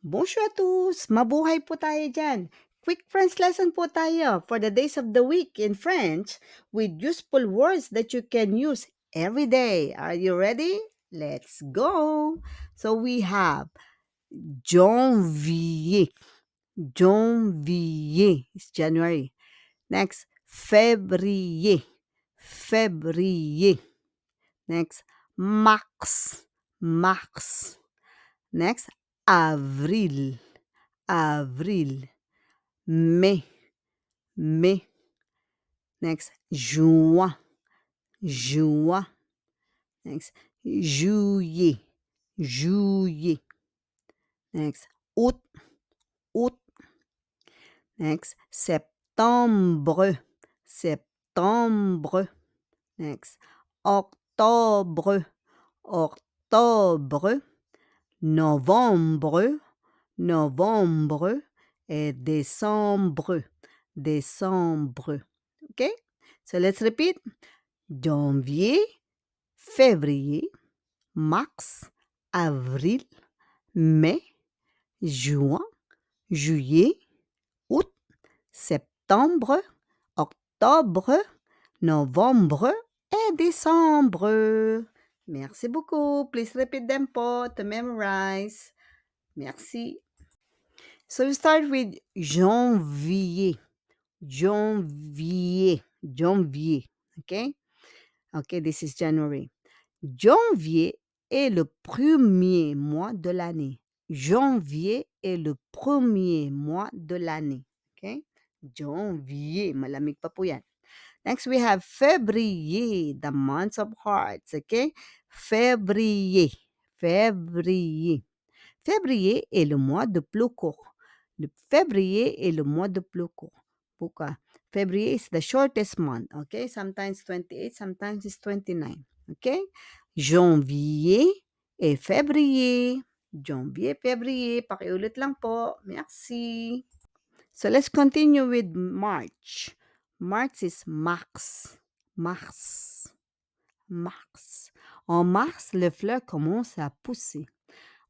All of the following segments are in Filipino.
Bonjour à tous! Mabuhay po tayo dyan! Quick French lesson po tayo for the days of the week in French with useful words that you can use every day. Are you ready? Let's go! So we have janvier. Janvier is January. Next, février. Février. Next, mars. Mars. Next, avril. Avril. Mai. Mai. Next, juin. Juin. Next, juillet. Juillet. Next, août. Août. Next, septembre. Septembre. Next, octobre. Octobre. Novembre. Novembre. Et décembre. Décembre. Okay? So let's repeat. Janvier, février, mars, avril, mai, juin, juillet, août, septembre, octobre, novembre et décembre. Merci beaucoup. Please repeat them po to memorize. Merci. So we start with janvier. Janvier. Janvier. Okay? Okay, this is January. Janvier est le premier mois de l'année. Janvier est le premier mois de l'année. Okay? Janvier. Malamig pa po yan. Next, we have février, the month of hearts. Okay? Février. Février. Février est le mois de plus court. Le février est le mois de plus court. Pourquoi? February is the shortest month. Okay? Sometimes 28, sometimes it's 29. Okay? Janvier et février. Janvier, février. Pakiulit lang po. Merci. So let's continue with March. March is mars. Mars. Mars. En mars, les fleurs commencent à pousser.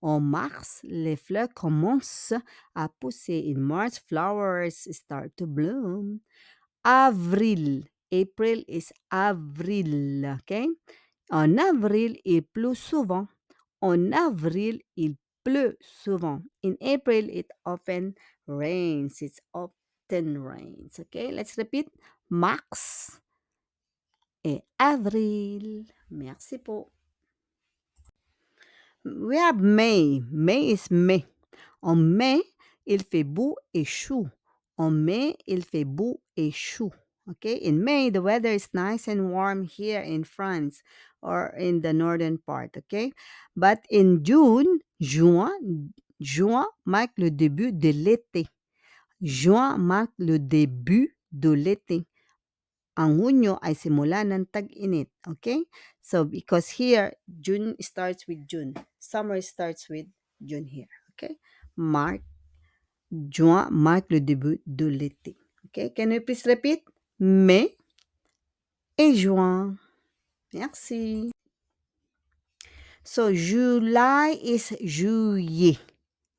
En mars, les fleurs commencent à pousser. In March, flowers start to bloom. Avril. April is avril. Okay? En avril, il pleut souvent. En avril, il pleut souvent. In April, it often rains. It often rains. Okay? Let's repeat. Mars et avril. Merci po. We have May. May is May. En mai, il fait beau et chaud. En mai, il fait beau et chaud. Okay? In May, the weather is nice and warm here in France or in the northern part. Okay? But in June, juin marque le début de l'été. Juin marque le début de l'été. Ang Hunyo ay simula ng tag-init. Okay? So, because here, June starts with June. Summer starts with June here. Okay? Juin marque le début de l'été. Okay? Can you please repeat? Mai et juin. Merci. So, July is juillet.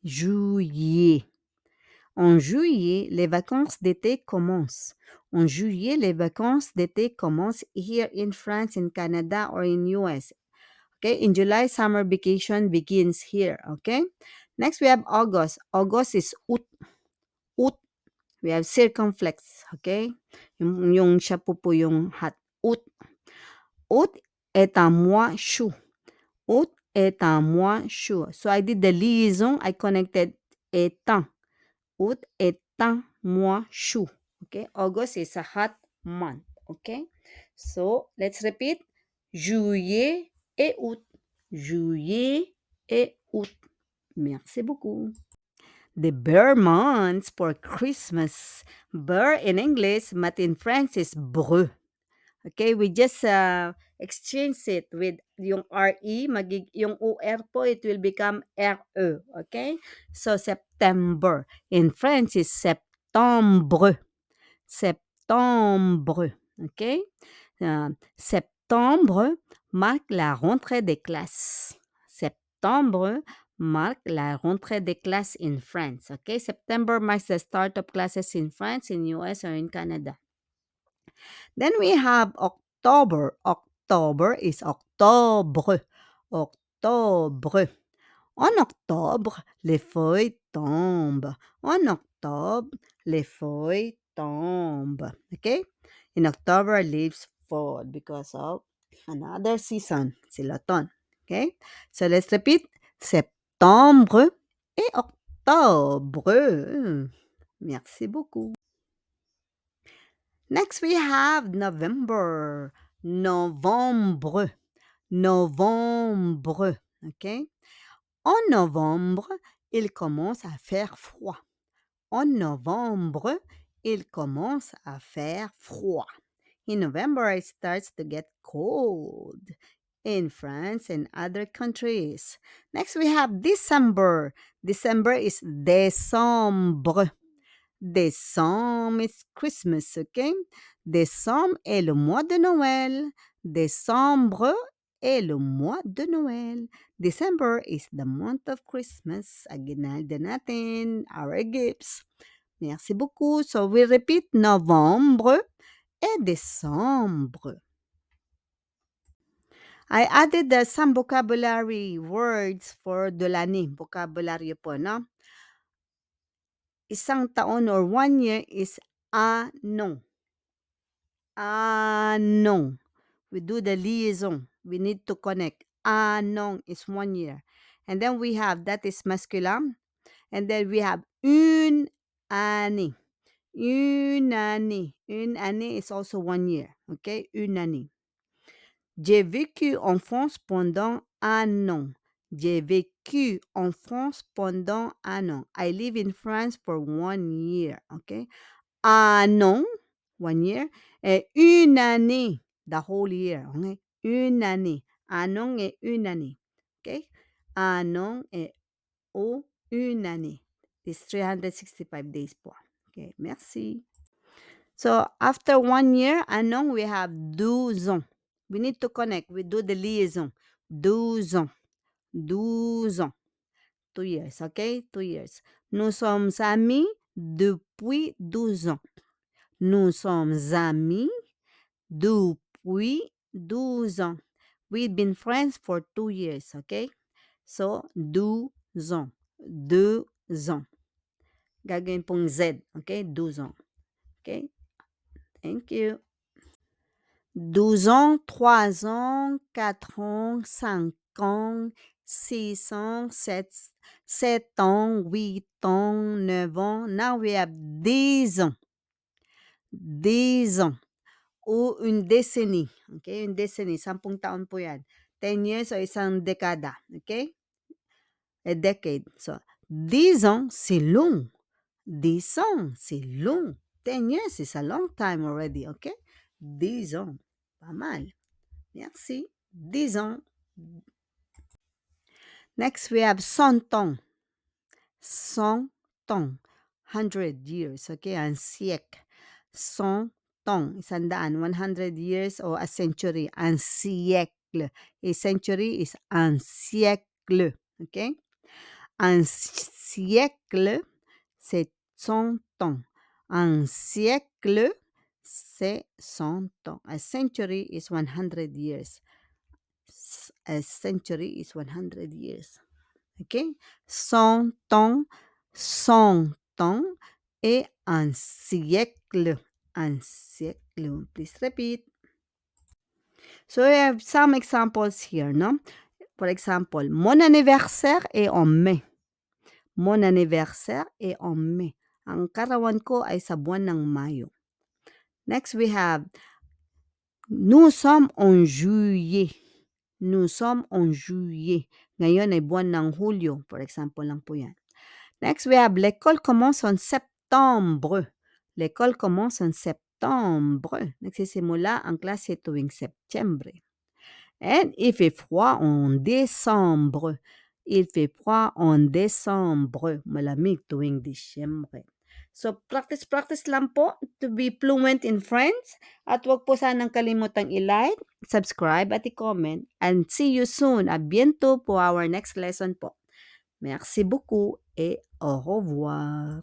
Juillet. En juillet, les vacances d'été commencent. En juillet, les vacances d'été commencent here in France, in Canada, or in US. Okay? In July, summer vacation begins here. Okay? Next, we have August. August is août. Août. We have circumflex. Okay? Yung siya po yung hat. Août. Août est un mois chaud. Août est un mois chaud. So I did the liaison. I connected étant. Août est un mois chaud. Okay? August is a hot month. Okay? So let's repeat. Juillet et août. Juillet et août. Merci beaucoup. The bear months for Christmas. Bear in English, but in French is breu. Okay, we just exchange it with yung RE, yung OR po, it will become RE. Okay? So, September. In French is septembre. Septembre. Okay? Septembre marque la rentrée des classes. Septembre marque la rentrée des classes in France. Okay, September marks the start of classes in France, in US, or in Canada. Then we have October. October is octobre. Octobre. En octobre, les feuilles tombent. En octobre, les feuilles tombent. Okay? In October, leaves fall because of another season. C'est l'automne. Okay? So let's repeat. Septembre et octobre. Merci beaucoup. Next, we have November. Novembre. Novembre. Okay? En novembre, il commence à faire froid. En novembre, il commence à faire froid. In November, it starts to get cold in France and other countries. Next, we have December. December is décembre. Décembre is Christmas, okay? Décembre est le mois de Noël. Décembre est le mois de Noël. December is the month of Christmas. Aguinaldo natin, our gifts. Merci beaucoup. So we repeat novembre et décembre. I added some vocabulary words for de l'année. Vocabulary po, no? Isang taon or 1 year is ano. Anong. We do the liaison. We need to connect. Anong is 1 year. And then we have, that is masculine. And then we have une année. Une année. Une année is also 1 year. Okay? Une année. J'ai vécu en France pendant un an. J'ai vécu en France pendant un an. I live in France for 1 year. Okay? Un an, 1 year. Et une année, the whole year. Okay? Une année. Un an et une année. Okay? Un an et une année. It's 365 days po. Okay, merci. So, after 1 year, un an, we have 12 ans. We need to connect. We do the liaison. 12 ans. 12 ans. 2 years, okay? 2 years. Nous sommes amis depuis 12 ans. Nous sommes amis depuis 12 ans. We've been friends for 2 years, okay? So, 12 ans. 2 ans. Gagawin pong Z, okay? 12 ans. Okay? Thank you. 12 ans, 3 ans, 4 ans, 5 ans, 6 ans, 7 ans, 8 ans, 9 ans. Now we have 10 ans. 10 ans. O une décennie. Okay? Une décennie. 10 taon po yan. 10 years o isang dekada. Okay? A decade. So, 10 ans, c'est long. 10 ans, c'est long. 10 years is a long time already, okay? 10 ans. Pas mal. Merci. 10 ans. Next, we have 100 ans. 100 ans. 100 years, okay? Un siècle. 100 ans. Isandaan. 100 years or a century. Un siècle. A century is un siècle, okay? Un siècle, c'est 100 ans. Un siècle, c'est 100 ans. A century is 100 years. A century is 100 years. Okay? 100 ans, 100 ans et un siècle. Un siècle. Please repeat. So we have some examples here, no? For example, mon anniversaire est en mai. Mon anniversaire est en mai. Ang karawan ko ay sa buwan ng Mayo. Next, we have, nous sommes en juillet. Nous sommes en juillet. Ngayon ay buwan ng Hulyo. For example lang po yan. Next, we have, l'école commence en septembre. L'école commence en septembre. Nagsisimula ang klase tuwing Septembre. And il fait froid en décembre. Il fait froid en décembre. Malamig tuwing Disyembre. So, practice lang po to be fluent in French. At huwag po sanang kalimutang i-like, subscribe at i-comment. And see you soon. A bientôt po our next lesson po. Merci beaucoup et au revoir.